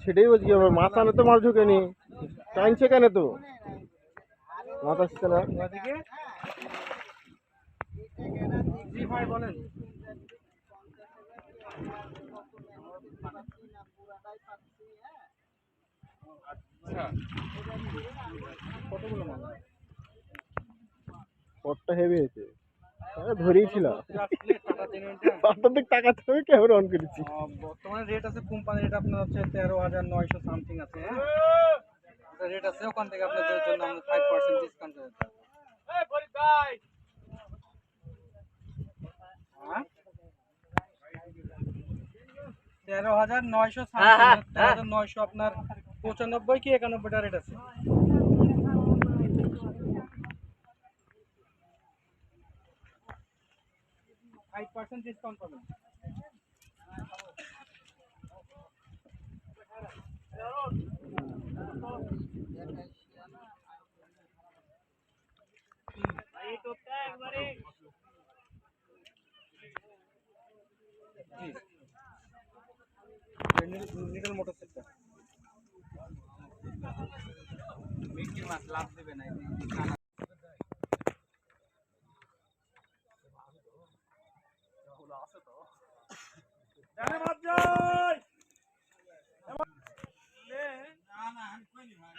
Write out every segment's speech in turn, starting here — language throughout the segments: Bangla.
সেটাই বলছি মাথা না তো মাছ ঢুকেনি টাইনছে কেন তো মাথা আসছে না বলেন পটটা হেভি হয়েছে ধরেইছিল টাকা থেকে ক্যামেরা অন করেছি বর্তমানে রেট আছে কোম্পানির রেট আপনার হচ্ছে 13,900 সামথিং আছে রেট আছে ওখান থেকে আপনাদের জন্য আমরা 5% ডিসকাউন্ট করে দেব এই ফরিদ ভাই 13,900 সামথিং 13,900 আপনার 95 কি 91 টা রেট আছে 5% ডিসকাউন্ট পাবেন ভাই টোপটা একবারে নিডল মোটর সেটটা মিষ্টি মাছ লাভ দেবে না আছে তো জানে বাদ যাই লে না না আমি কই নি ভাই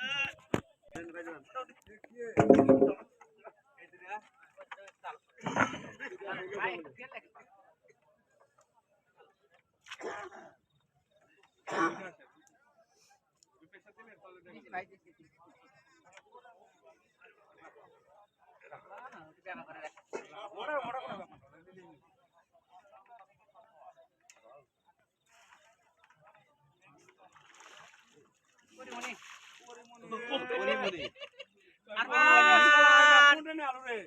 ভাই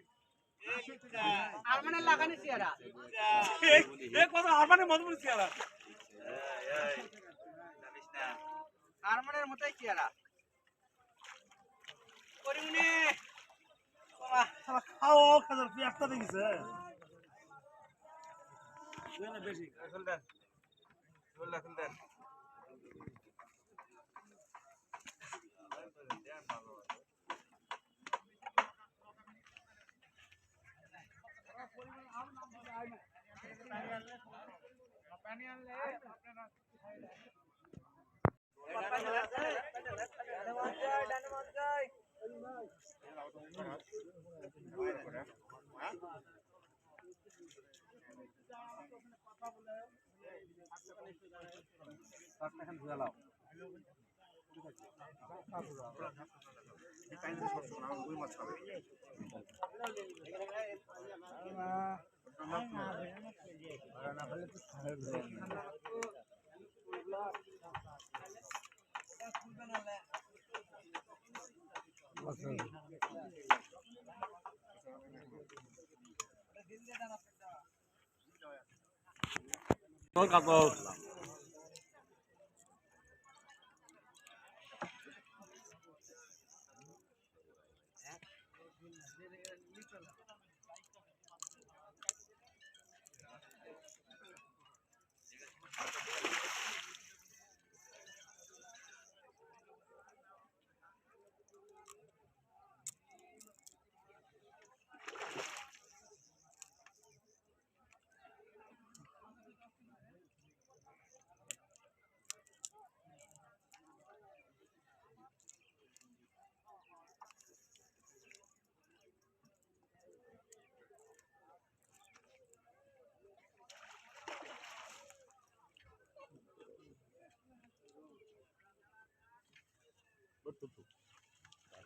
আরমানে লাগানি সিয়ারা এই কথা আরমানে মধুপুর সিয়ারা এই জানিস না আরমানের মতই সিয়ারা করিমনি বাবা সারা খাও খাজার পেটটা দেখিছে না বেশি আসল দেন আসল দেন পানি আনলে আপনারা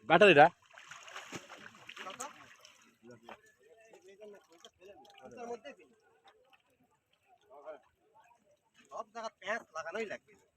ব্যাটারিটা সব জায়গা প্যাঁচ লাগানোই লাগবে